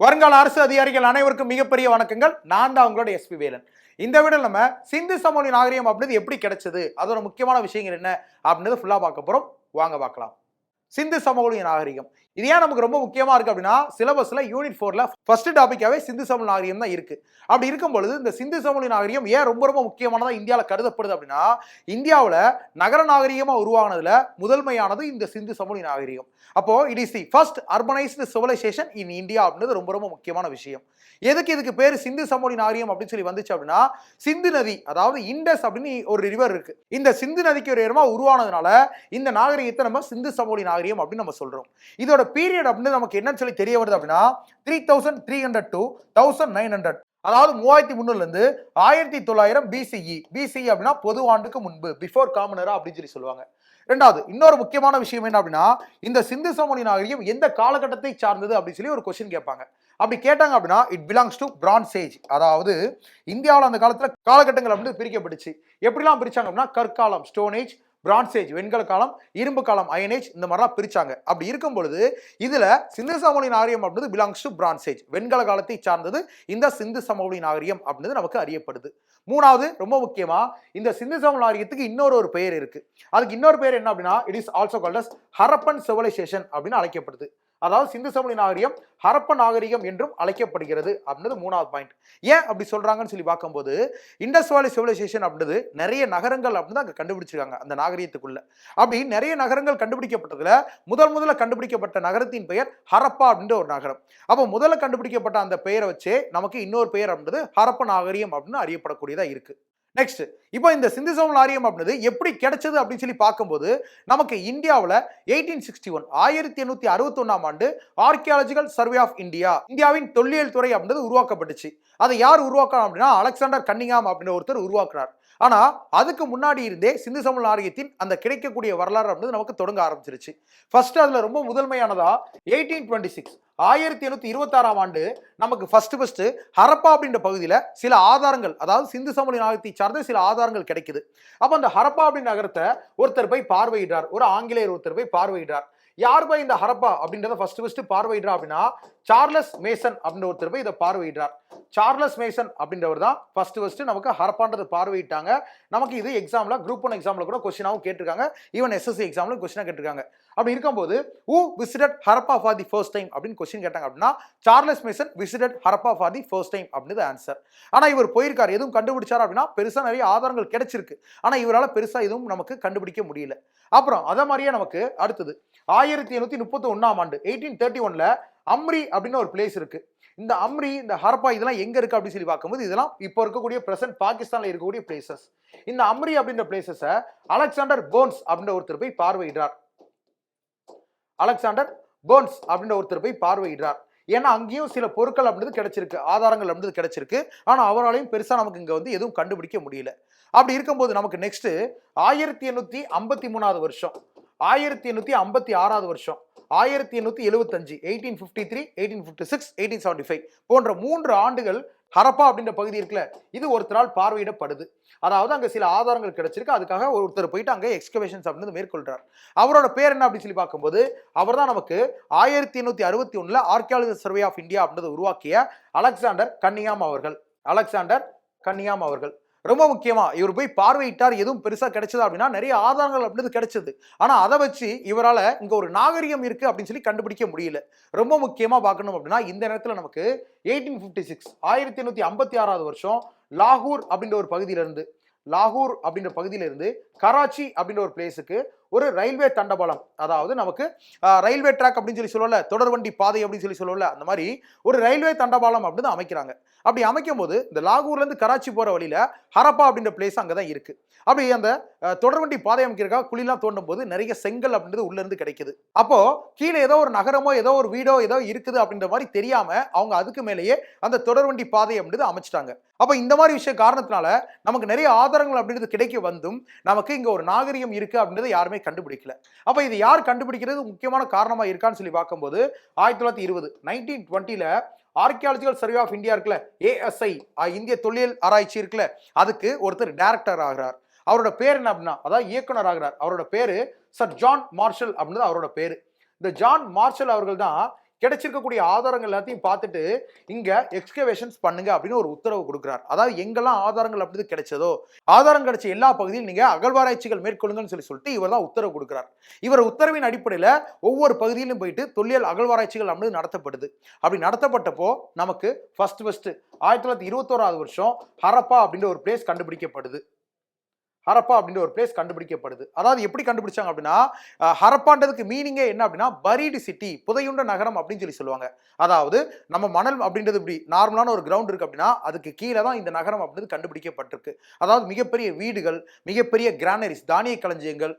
வருங்கால அரசு அதிகாரிகள் அனைவருக்கும் மிகப்பெரிய வணக்கங்கள். நான் தான் உங்களோட எஸ்பி வேலன். இந்த வீடியோல நம்ம சிந்து சமவெளி நாகரிகம் அப்படின்றது எப்படி கிடைச்சது, அதோட முக்கியமான விஷயங்கள் என்ன அப்படின்றது ஃபுல்லா பார்க்க போறோம். வாங்க பார்க்கலாம். சிந்து சமவெளி நாகரிகம் இது ஏன் நமக்கு ரொம்ப முக்கியமா இருக்கு அப்படின்னா, சிலபஸ்ல யூனிட் 4ல ஃபர்ஸ்ட் டாபிக்காவே சிந்து சமவெளி நாகரிகம் தான் இருக்கு. அப்படி இருக்கும் பொழுது இந்த சிந்து சமவெளி நாகரிகம் ஏன் ரொம்ப ரொம்ப முக்கியமானதா இந்தியாவில் கருதப்படுது அப்படின்னா, இந்தியாவில் நகர நாகரிகமா உருவானதுல முதன்மையானது இந்த சிந்து சமவெளி நாகரிகம். அப்போ it is the first urbanised civilisation in India அப்படின்றது ரொம்ப ரொம்ப முக்கியமான விஷயம். எதுக்கு இதுக்கு பேர் சிந்து சமவெளி நாகரிகம் அப்படின்னு சொல்லி வந்துச்சு அப்படின்னா, சிந்து நதி, அதாவது இண்டஸ் அப்படின்னு ஒரு ரிவர் இருக்கு. இந்த சிந்து நதிக்கு ஒரு இடமா உருவானதுனால இந்த நாகரிகத்தை நம்ம சிந்து சமவெளி நாகரிகம் அப்படின்னு நம்ம சொல்றோம். இதோட பீரியட் அப்படின்னு நமக்கு என்னன்னு சொல்லி தெரிய வருது அப்படின்னா 3300 to 1900, அதாவது 3300 இருந்து 1900 பிசிஇ. பிசிஇ அப்படின்னா பொது ஆண்டுக்கு முன்பு, பிஃபோர் காமன் எரா அப்படின்னு சொல்லி சொல்லுவாங்க. ரெண்டாவது இன்னொரு முக்கியமான விஷயம் என்ன அப்படின்னா, இந்த சிந்து சமவெளி நாகரிகம் எந்த காலகட்டத்தை சார்ந்தது அப்படின்னு சொல்லி ஒரு கொஸ்டின் கேட்பாங்க. அப்படி கேட்டாங்க அப்படின்னா it belongs to France age. அதாவது இந்தியாவில் அந்த காலத்தில் காலகட்டங்கள் அப்படின்னு பிரிக்கப்பட்டுச்சு. எப்படிலாம் பிரிச்சாங்க அப்படின்னா, கற்காலம் ஸ்டோன் ஏஜ், பிரான்ஸ் ஏஜ் வெண்கல காலம், இரும்பு காலம் அயன் ஏஜ், இந்த மாதிரிலாம் பிரிச்சாங்க. அப்படி இருக்கும் பொழுது இதுல சிந்து சமவெளி நாகரிகம் அப்படின்றது பிலாங்ஸ் டு பிரான்ஸ் ஏஜ், வெண்கல காலத்தை சார்ந்தது இந்த சிந்து சமவெளி நாகரிகம் அப்படின்றது நமக்கு அறியப்படுது. மூணாவது ரொம்ப முக்கியமா, இந்த சிந்து சமவெளி நாகரிகத்துக்கு இன்னொரு பெயர் இருக்கு. அதுக்கு இன்னொரு பேர் என்ன அப்படின்னா, it is also called as Harappan civilisation அப்படின்னு அழைக்கப்படுது. அதாவது சிந்து சமவெளி நாகரிகம் ஹரப்ப நாகரிகம் என்றும் அழைக்கப்படுகிறது அப்படின்றது மூணாவது பாயிண்ட். ஏன் அப்படி சொல்றாங்கன்னு சொல்லி பார்க்கும்போது, இண்டஸ் வேலி சிவிலைசேஷன் அப்படின்றது நிறைய நகரங்கள் அப்படின்னு அங்க கண்டுபிடிச்சிருக்காங்க அந்த நாகரிகத்துக்குள்ள. அப்படி நிறைய நகரங்கள் கண்டுபிடிக்கப்பட்டதுல முதல்ல கண்டுபிடிக்கப்பட்ட நகரத்தின் பெயர் ஹரப்பா அப்படின்ற ஒரு நகரம். அப்போ முதல்ல கண்டுபிடிக்கப்பட்ட அந்த பெயரை வச்சே நமக்கு இன்னொரு பெயர் அப்படின்றது ஹரப்ப நாகரிகம் அப்படின்னு அறியப்படக்கூடியதா இருக்கு. நெக்ஸ்ட், இப்போ இந்த சிந்து சமவெளி நாகரிகம் அப்படின்றது எப்படி கிடைச்சது அப்படின்னு சொல்லி பார்க்கும்போது, நமக்கு இந்தியாவில் 1861 1861ஆம் ஆண்டு ஆர்கியாலஜிக்கல் சர்வே ஆஃப் இந்தியாவின் தொல்லியல் துறை அப்படின்றது உருவாக்கப்பட்டுச்சு. அதை யார் உருவாக்கணும் அப்படின்னா, அலெக்சாண்டர் கன்னிங்ஹாம் அப்படின்ற ஒருத்தர் உருவாக்குறார். ஆனா அதுக்கு முன்னாடி இருந்தே சிந்து சமவெளி நாகரிகத்தின் அந்த கிடைக்கக்கூடிய வரலாறு அப்படின்றது நமக்கு தொடங்க ஆரம்பிச்சிருச்சு. ஃபர்ஸ்ட் அதுல ரொம்ப முதன்மையானதா 1826 1826ஆம் ஆண்டு நமக்கு ஃபர்ஸ்ட் ஹரப்பா அப்படின்ற பகுதியில் சில ஆதாரங்கள், அதாவது சிந்து சமவெளி நாகரிகத்தை சார்ந்த சில ஆதாரங்கள் கிடைக்குது. அப்ப அந்த ஹரப்பா அப்படின்ற நகரத்தை ஒருத்தர் போய் பார்வையிடுறார், ஒரு ஆங்கிலேயர் ஒருத்தர் போய் பார்வையிடுறார். யார் போய் இந்த ஹரப்பா அப்படின்றத ஃபர்ஸ்ட் பார்வையிடுறா அப்படின்னா, சார்லஸ் மேசன் அப்படின்ற ஒருத்தர் போய் இதை பார்வையிடுறார். சார்லஸ் மேசன் அப்படின்றவர் தான் ஃபர்ஸ்ட் நமக்கு ஹரப்பான்றதை பார்வையிட்டாங்க. நமக்கு இது எக்ஸாம்ல குரூப் 1 எக்ஸாம்ல கூட கொஸ்டினாவும் கேட்டிருக்காங்க, ஈவன் எஸ்எஸ்சி எக்ஸாம்ல கொஸ்டினா கேட்டிருக்காங்க. அப்படி இருக்கும்போது who visited Harappa for the first time அப்படின்னு கொஸ்டின் கேட்டாங்க அப்படின்னா, Charles Mason visited Harappa for the first time அப்படின்னு ஆன்சர். ஆனா இவர் போயிருக்காரு, எதுவும் கண்டுபிடிச்சார் அப்படின்னா பெருசா நிறைய ஆதாரங்கள் கிடைச்சிருக்கு. ஆனா இவரால் பெருசா எதுவும் நமக்கு கண்டுபிடிக்க முடியல. அப்புறம் அதே மாதிரியே நமக்கு அடுத்தது 1831ஆம் ஆண்டு 1831ல அம்ரி அப்படின்னு ஒரு பிளேஸ் இருக்கு. இந்த அம்ரி, இந்த ஹரப்பா இதெல்லாம் எங்க இருக்கு அப்படின்னு சொல்லி பார்க்கும்போது, இதெல்லாம் இப்போ இருக்கக்கூடிய பிரசன்ட் பாகிஸ்தான்ல இருக்கக்கூடிய பிளேசஸ். இந்த அம்ரி அப்படின்ற பிளேசஸ அலெக்சாண்டர் போன்ஸ் அப்படின்ற ஒருத்தர் போய் பார்வையிடுறார். அலெக்சாண்டர் போன்ஸ் அப்படின்ற ஒருத்தர் போய் பார்வையிடுறார். ஏன்னா அங்கேயும் சில பொருட்கள் அப்படின்றது கிடைச்சிருக்கு, ஆதாரங்கள் அப்படின்றது கிடைச்சிருக்கு. ஆனா அவராலையும் பெருசா நமக்கு இங்க வந்து எதுவும் கண்டுபிடிக்க முடியல. அப்படி இருக்கும்போது நமக்கு நெக்ஸ்ட் 1853ஆவது வருஷம், 1856ஆவது வருஷம், 1875 1853 1856 1875 போன்ற 3 ஆண்டுகள் ஹரப்பா அப்படின்ற பகுதி இருக்குல்ல, இது ஒருத்தரால் பார்வையிடப்படுது. அதாவது அங்க சில ஆதாரங்கள் கிடைச்சிருக்கு, அதுக்காக ஒருத்தர் போயிட்டு அங்க எக்ஸ்கவேஷன்ஸ் அப்படின்னு மேற்கொள்றார். அவரோட பேர் என்ன அப்படின்னு சொல்லி பார்க்கும்போது, அவர் தான் நமக்கு 1861ல ஆர்கியாலஜிக்கல் சர்வே ஆஃப் இந்தியா அப்படின்றத உருவாக்கிய அலெக்சாண்டர் கன்னிங்ஹாம் அவர்கள். அலெக்சாண்டர் கன்னிங்ஹாம் அவர்கள் ரொம்ப முக்கியமா, இவர் போய் பார்வையிட்டார். எதுவும் பெருசா கிடைச்சது அப்படின்னா நிறைய ஆதாரங்கள் அப்படின்றது கிடைச்சது. ஆனா அதை வச்சு இவரால இங்க ஒரு நாகரிகம் இருக்கு அப்படின்னு சொல்லி கண்டுபிடிக்க முடியல. ரொம்ப முக்கியமா பார்க்கணும் அப்படின்னா, இந்த நேரத்துல நமக்கு 1856 1856ஆவது வருஷம் லாகூர் அப்படின்ற ஒரு பகுதியிலிருந்து, லாகூர் அப்படின்ற பகுதியிலிருந்து கராச்சி அப்படின்ற ஒரு பிளேஸுக்கு ஒரு ரயில்வே தண்டபாலம், அதாவது நமக்கு ரயில்வே ட்ராக் அப்படின்னு சொல்லி சொல்லுவோம்ல, தொடர்வண்டி பாதை அப்படின்னு சொல்லி சொல்லுவோம்ல, அந்த மாதிரி ஒரு ரயில்வே தண்டபாலம் அப்படின்னு அமைக்கிறாங்க. அப்படி அமைக்கும் போது இந்த லாகூர்ல இருந்து கராச்சி போற வழியில ஹரப்பா அப்படின்ற பிளேஸ் அங்கதான் இருக்கு. அப்படி அந்த தொடர்வண்டி பாதை அமைக்கிறதுக்காக குழிலாம் தோண்டும் போது நிறைய செங்கல் அப்படின்றது உள்ள இருந்து கிடைக்குது. அப்போ கீழே ஏதோ ஒரு நகரமோ ஏதோ ஒரு வீடோ ஏதோ இருக்குது அப்படின்ற மாதிரி தெரியாம அவங்க அதுக்கு மேலேயே அந்த தொடர்வண்டி பாதை அப்படின்றது அமைச்சிட்டாங்க. அப்ப இந்த மாதிரி விஷயம் காரணத்தினால நமக்கு நிறைய ஆதாரங்கள் அப்படின்றது கிடைக்க வந்தும் நமக்கு இங்க ஒரு நாகரிகம் இருக்கு அப்படின்றத யாருமே கண்டுபிடிக்கல. அப்ப இது யார் கண்டுபிடிக்கிறது முக்கியமான காரணமா இருக்கான்னு சொல்லி பார்க்கும்போது, 1920 1920ல ஆர்கியாலஜிக்கல் சர்வே ஆஃப் இந்தியா இருக்குல்ல, ஏஎஸ்ஐ இந்திய தொல்லியல் ஆராய்ச்சி இருக்குல்ல, அதுக்கு ஒருத்தர் டைரக்டர் ஆகிறார். அவரோட பேர் என்ன அப்படின்னா, அதாவது இயக்குனர் ஆகிறார். அவரோட பேரு சர் ஜான் மார்ஷல் அப்படின்றது அவரோட பேரு. இந்த ஜான் மார்ஷல் அவர்கள் தான் கிடைச்சிருக்கக்கூடிய ஆதாரங்கள் எல்லாத்தையும் பார்த்துட்டு இங்க எக்ஸ்கவேஷன்ஸ் பண்ணுங்க அப்படின்னு ஒரு உத்தரவு கொடுக்கிறார். அதாவது எங்கெல்லாம் ஆதாரங்கள் அப்படி கிடைச்சதோ ஆதாரம் கிடைச்ச எல்லா பகுதியும் நீங்க அகழ்வாராய்ச்சிகள் மேற்கொள்ளுங்கன்னு சொல்லிட்டு இவர் தான் உத்தரவு கொடுக்கிறார். இவர் உத்தரவின் அடிப்படையில் ஒவ்வொரு பகுதியிலும் போயிட்டு தொல்லியல் அகழ்வாராய்ச்சிகள் அப்படி நடத்தப்படுது. அப்படி நடத்தப்பட்டப்போ நமக்கு ஃபர்ஸ்ட் 1921 வருஷம் ஹரப்பா அப்படின்ற ஒரு பிளேஸ் கண்டுபிடிக்கப்படுது. ஹரப்பா அப்படின்ற ஒரு பிளேஸ் கண்டுபிடிக்கப்படுது. அதாவது எப்படி கண்டுபிடிச்சாங்க அப்படின்னா, ஹரப்பான்றதுக்கு மீனிங்கே என்ன அப்படின்னா பரீடு சிட்டி, புதையுண்ட நகரம் அப்படின்னு சொல்லுவாங்க. அதாவது நம்ம மணல் அப்படின்றது இப்படி நார்மலான ஒரு கிரவுண்ட் இருக்கு அப்படின்னா அதுக்கு கீழே தான் இந்த நகரம் அப்படின்றது கண்டுபிடிக்கப்பட்டிருக்கு. அதாவது மிகப்பெரிய வீடுகள், மிகப்பெரிய கிரானரிஸ், தானிய களஞ்சியங்கள்,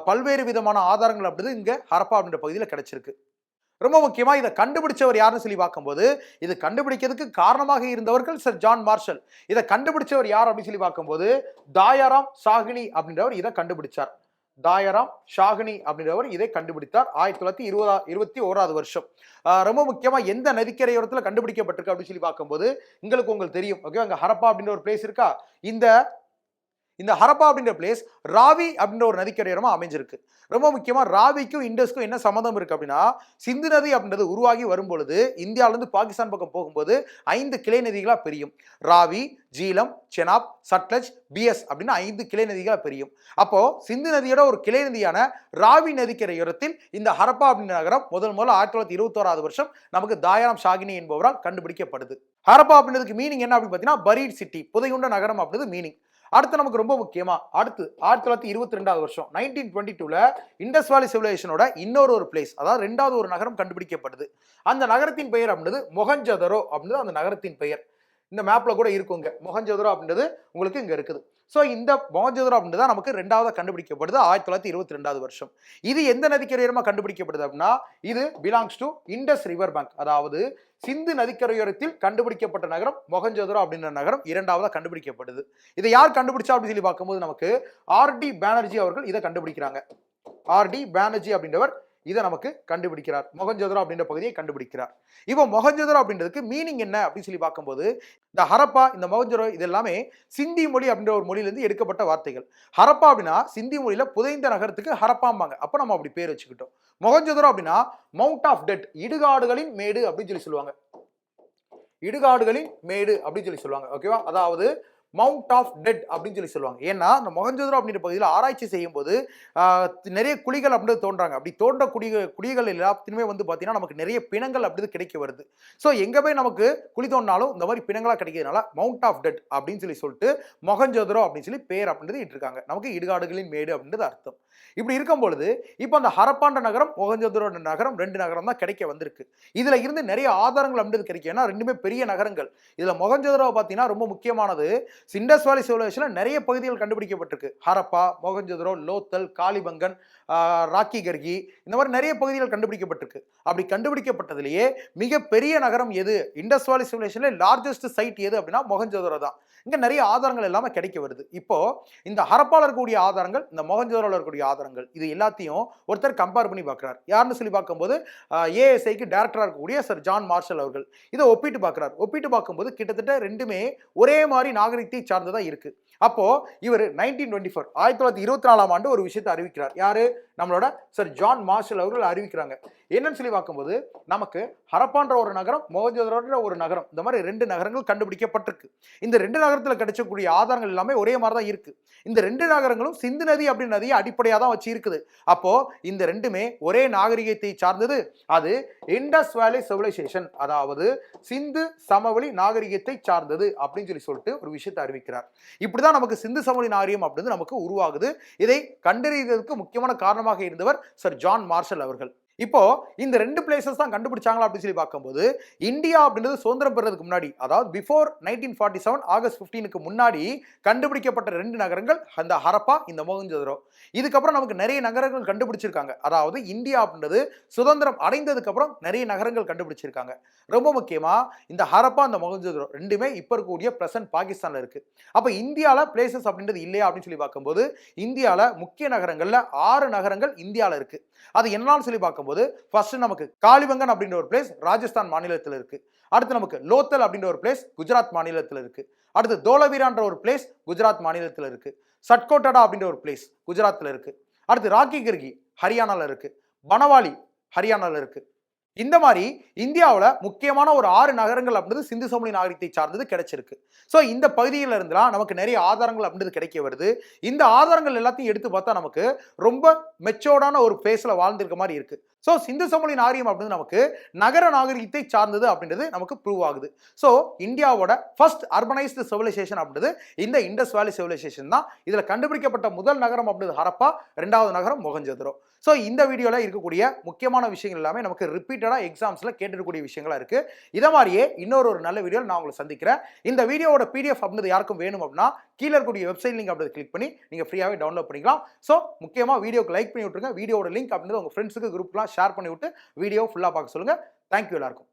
பல்வேறு விதமான ஆதாரங்கள் அப்படின்றது இங்க ஹரப்பா அப்படின்ற பகுதியில் கிடைச்சிருக்கு. ரொம்ப முக்கியமா இதை கண்டுபிடிச்சவர் யாருன்னு சொல்லி பார்க்கும்போது, இது கண்டுபிடிக்கிறதுக்கு காரணமாக இருந்தவர்கள் சர் ஜான் மார்ஷல். இதை கண்டுபிடிச்சவர் யார் அப்படின்னு சொல்லி பார்க்கும்போது தாயாராம் ஷாஹினி அப்படின்றவர் இதை கண்டுபிடிச்சார். தாயாராம் ஷாஹினி அப்படின்றவர் இதை கண்டுபிடித்தார் 1921 வருஷம். ரொம்ப முக்கியமா எந்த நதிக்கரையோரத்தில் கண்டுபிடிக்கப்பட்டிருக்கு அப்படின்னு சொல்லி பார்க்கும்போது உங்களுக்கு தெரியும். ஓகே, அங்க ஹரப்பா அப்படின்ற ஒரு பிளேஸ் இருக்கா. இந்த ஹரப்பா அப்படின்ற பிளேஸ் ராவி அப்படின்ற ஒரு நதிக்கரையோரமா அமைஞ்சிருக்கு. ரொம்ப முக்கியமா ராவிக்கும் இண்டஸ்க்கும் என்ன சம்மந்தம் இருக்கு அப்படின்னா, சிந்து நதி அப்படின்றது உருவாகி வரும்பொழுது இந்தியாவிலிருந்து பாகிஸ்தான் பக்கம் போகும்போது 5 கிளை நதிகளா பிரியும். ராவி, ஜீலம், செனாப், சட்லஜ், பிஎஸ் அப்படின்னு 5 கிளை நதிகளா பிரியும். அப்போ சிந்து நதியோட ஒரு கிளை நதியான ராவி நதிக்கரையோரத்தில் இந்த ஹரப்பா அப்படின்ற நகரம் முதல்ல 1921 வருஷம் நமக்கு தாயாராம் ஷாகினி என்பவரால் கண்டுபிடிக்கப்படுது. ஹரப்பா அப்படின்றதுக்கு மீனிங் என்ன அப்படின்னு பார்த்தீங்கன்னா பரீட் சிட்டி, புதையுண்ட நகரம் அப்படின்றது மீனிங். அடுத்து நமக்கு ரொம்ப முக்கியமா 1922 வருஷம் 1922ல இண்டஸ் வேலி சிவிலைசேஷனோட இன்னொரு பிளேஸ், அதாவது ரெண்டாவது ஒரு நகரம் கண்டுபிடிக்கப்படுது. அந்த நகரத்தின் பெயர் அப்படின்றது மொஹஞ்சதரோ அப்படின்றது அந்த நகரத்தின் பெயர். இந்த மேப்ல கூட இருக்குங்க. மொஹஞ்சதரோ அப்படின்றது உங்களுக்கு இங்க இருக்குது. ஸோ இந்த மொஹஞ்சதரோ அப்படின்றது நமக்கு ரெண்டாவது கண்டுபிடிக்கப்படுது 1922 வருஷம். இது எந்த நதிக்கரையோரமா கண்டுபிடிக்கப்படுது அப்படின்னா, இது belongs to Indus river bank, அதாவது சிந்து நதிக்கரையோரத்தில் கண்டுபிடிக்கப்பட்ட நகரம் மொஹஞ்சதரோ அப்படின்ற நகரம் இரண்டாவதா கண்டுபிடிக்கப்படுது. இதை யார் கண்டுபிடிச்சா அப்படின்னு சொல்லி பார்க்கும்போது நமக்கு ஆர்டி பானர்ஜி அவர்கள் இதை கண்டுபிடிக்கிறாங்க. ஆர்டி பானர்ஜி அப்படின்றவர் இதை நமக்கு கண்டுபிடிக்கிறார். மொஹஞ்சதரோ அப்படின்ற பகுதியை கண்டுபிடிக்கிறார். இப்போ மொஹஞ்சதரோ அப்படின்றதுக்கு மீனிங் என்ன அப்படின்னு சொல்லி பார்க்கும்போது, இந்த ஹரப்பா, இந்த மொஹஞ்சதரோ இது எல்லாமே சிந்தி மொழி அப்படின்ற ஒரு மொழியிலிருந்து எடுக்கப்பட்ட வார்த்தைகள். ஹரப்பா அப்படின்னா சிந்தி மொழியில புதைந்த நகரத்துக்கு ஹரப்பாம்பாங்க. அப்போ நம்ம அப்படி பேர் வச்சுக்கிட்டோம். மொஹஞ்சதரோ அப்படின்னா மவுண்ட் ஆஃப் டெட், இடுகாடுகளின் மேடு அப்படின்னு சொல்லுவாங்க. இடுகாடுகளின் மேடு அப்படின்னு சொல்லுவாங்க. ஓகேவா, அதாவது மவுண்ட் ஆஃப் டெட் அப்படின்னு சொல்லுவாங்க. ஏன்னா இந்த மொஹஞ்சதரோ அப்படின்ற பகுதியில் ஆராய்ச்சி செய்யும் போது நிறைய குழிகள் அப்படின்றது தோன்றாங்க. அப்படி தோன்ற குழிகள் எல்லாத்துக்குமே வந்து பார்த்தீங்கன்னா நமக்கு நிறைய பிணங்கள் அப்படிது கிடைக்க வருது. ஸோ எங்கே போய் நமக்கு குழி தோண்டினாலும் இந்த மாதிரி பிணங்களாக கிடைக்கிறதுனால மவுண்ட் ஆஃப் டெட் அப்படின்னு சொல்லிட்டு மொஹஞ்சதரோ அப்படின்னு சொல்லி பேர் அப்படின்றது இட்டிருக்காங்க. நமக்கு இடுகாடுகளின் மேடு அப்படின்றது அர்த்தம். இப்படி இருக்கும் பொழுது இப்போ அந்த ஹரப்பான்ற நகரம், மொஹஞ்சதரோ நகரம், 2 நகரம் தான் கிடைக்க வந்திருக்கு. இதுல இருந்து நிறைய ஆதாரங்கள் அப்படின்றது கிடைக்கும். ஏன்னா ரெண்டுமே பெரிய நகரங்கள். இதுல மொஹஞ்சதரோ பார்த்தீங்கன்னா ரொம்ப முக்கியமானது, இண்டஸ் வேலி சிவிலைசேஷன்ல நிறைய பகுதிகள் கண்டுபிடிக்கப்பட்டிருக்கு. ஹரப்பா, மொஹஞ்சதரோ, லோத்தல், காலிபங்கன், ராக்கி கர்கி, இந்த மாதிரி நிறைய பகுதிகள் கண்டுபிடிக்கப்பட்டிருக்கு. அப்படி கண்டுபிடிக்கப்பட்டதிலேயே மிகப்பெரிய நகரம் எது, இண்டஸ் வேலி சிவிலைசேஷன்ல லார்ஜஸ்ட் சைட் எது அப்படின்னா மொஹஞ்சதரோ தான். இங்க நிறைய ஆதாரங்கள் எல்லாமே கிடைக்க வருது. இப்போ இந்த ஹரப்பால இருக்கக்கூடிய ஆதாரங்கள், இந்த மொஹஞ்சதரோல இருக்கக்கூடிய ஆதாரங்கள், இது எல்லாத்தையும் ஒருத்தர் கம்பேர் பண்ணி பார்க்கிறார். யாருன்னு சொல்லி பார்க்கும்போது ஏஎஸ்ஐக்கு டைரக்டரா இருக்கக்கூடிய சர் ஜான் மார்ஷல் அவர்கள் இதை ஒப்பிட்டு பார்க்கிறார். ஒப்பிட்டு பார்க்கும்போது கிட்டத்தட்ட ரெண்டுமே ஒரே மாதிரி நாகரிகத்தை சார்ந்ததா இருக்கு. அப்போ இவர் 1924 ஆண்டு ஒரு விஷயத்தை அறிவிக்கிறார். யாரு, நம்மளோட சர் ஜான் மார்ஷல் அவர்கள் அறிவிக்கிறாங்க. என்னன்னு சொல்லி பார்க்கும்போது நமக்கு ஹரப்பான்ற ஒரு நகரம், மொஹஞ்சதரோன்ற ஒரு நகரம், இந்த மாதிரி 2 நகரங்கள் கண்டுபிடிக்கப்பட்டிருக்கு. இந்த 2 நகரத்தில் கிடைச்சக்கூடிய ஆதாரங்கள் எல்லாமே ஒரே மாதிரி தான் இருக்கு. இந்த 2 நகரங்களும் சிந்து நதி அப்படின்னு நதியை அடிப்படையாக தான் வச்சு இருக்குது. அப்போ இந்த ரெண்டுமே ஒரே நாகரிகத்தை சார்ந்தது. அது இண்டஸ் வேலி சிவிலைசேஷன், அதாவது சிந்து சமவெளி நாகரிகத்தை சார்ந்தது அப்படின்னு சொல்லிட்டு ஒரு விஷயத்தை அறிவிக்கிறார். இப்படிதான் நமக்கு சிந்து சமவெளி நாகரிகம் அப்படின்றது நமக்கு உருவாகுது. இதை கண்டறிவதற்கு முக்கியமான காரணமாக இருந்தவர் சர் ஜான் மார்ஷல் அவர்கள். இப்போ இந்த 2 பிளேசஸ் தான் கண்டுபிடிச்சாங்களா அப்படின்னு சொல்லி பார்க்கும்போது, இந்தியா அப்படின்றது சுதந்திரம் பெறதுக்கு முன்னாடி, அதாவது பிஃபோர் 1947 ஆகஸ்ட் 15க்கு முன்னாடி கண்டுபிடிக்கப்பட்ட 2 நகரங்கள் அந்த ஹரப்பா, இந்த மொஹஞ்சதரோ. இதுக்கப்புறம் நமக்கு நிறைய நகரங்கள் கண்டுபிடிச்சிருக்காங்க. அதாவது இந்தியா அப்படின்றது சுதந்திரம் அடைந்ததுக்கு அப்புறம் நிறைய நகரங்கள் கண்டுபிடிச்சிருக்காங்க. ரொம்ப முக்கியமா இந்த ஹரப்பா, இந்த மொஹஞ்சதரோ ரெண்டுமே இப்ப இருக்கக்கூடிய பிரசன்ட் பாகிஸ்தான்ல இருக்கு. அப்ப இந்தியால பிளேசஸ் அப்படின்றது இல்லையா அப்படின்னு சொல்லி பார்க்கும்போது, இந்தியால முக்கிய நகரங்கள்ல 6 நகரங்கள் இந்தியால இருக்கு. அது என்னன்னு சொல்லி பார்க்கும்போது, ஃபர்ஸ்ட் நமக்கு காலிபங்கன் அப்படின்ற ஒரு பிளேஸ் ராஜஸ்தான் மாநிலத்தில் இருக்கு. அடுத்து நமக்கு லோத்தல் அப்படின்ற ஒரு பிளேஸ் குஜராத் மாநிலத்தில் இருக்கு. அடுத்து தோலவீரான்ற ஒரு பிளேஸ் குஜராத் மாநிலத்தில் இருக்கு. சட்கோட்டடா அப்படின்ற ஒரு பிளேஸ் குஜராத்ல இருக்கு. அடுத்து ராக்கி கர்கி ஹரியானால இருக்கு. பனவாலி ஹரியானால இருக்கு. இந்த மாதிரி இந்தியாவுல முக்கியமான ஒரு 6 நகரங்கள் அப்படின்றது சிந்து சமவெளி நாகரிகத்தை சார்ந்தது கிடைச்சிருக்கு. ஸோ இந்த பகுதியில இருந்துலாம் நமக்கு நிறைய ஆதாரங்கள் அப்படின்றது கிடைக்க வருது. இந்த ஆதாரங்கள் எல்லாத்தையும் எடுத்து பார்த்தா நமக்கு ரொம்ப மெச்சோர்டான ஒரு ஃபேஸ்ல வாழ்ந்திருக்க மாதிரி இருக்கு. ஸோ சிந்து சமவெளி நாகரிகம் அப்படின்றது நமக்கு நகர நாகரிகத்தை சார்ந்தது அப்படின்றது நமக்கு ப்ரூவ் ஆகுது. ஸோ இந்தியாவோட ஃபர்ஸ்ட் அர்பனைஸ்டு சிவிலைசேஷன் அப்படின்றது இந்த இண்டஸ் வேலி சிவிலைசேஷன் தான். இதுல கண்டுபிடிக்கப்பட்ட முதல் நகரம் அப்படின்றது ஹரப்பா, 2வது நகரம் மொஹஞ்சதரோ. ஸோ இந்த வீடியோல இருக்கக்கூடிய முக்கியமான விஷயங்கள் எல்லாமே நமக்கு ரிப்பீட்டடா எக்ஸாம்ஸ்ல கேட்டிருக்கக்கூடிய விஷயங்களா இருக்கு. இத மாதிரியே இன்னொரு நல்ல வீடியோல நான் உங்களை சந்திக்கிறேன். இந்த வீடியோவோட PDF அப்படின்றது யாருக்கும் வேணும் அப்படின்னா கீழே இருக்கக்கூடிய வெப்சைட் லிங்க் அப்படி கிளிக் பண்ணி நீங்க ஃப்ரீயாவே டவுன்லோட் பண்ணிக்கலாம். ஸோ முக்கியமா வீடியோக்கு லைக் பண்ணி விட்டுருங்க. வீடியோட லிங்க் அப்படின்றது உங்க ஃப்ரெண்ட்ஸுக்கு குரூப்லாம் ஷேர் பண்ணி விட்டு வீடியோ ஃபுல்லா பார்க்க சொல்லுங்க. தேங்க்யூ எல்லாருக்கும்.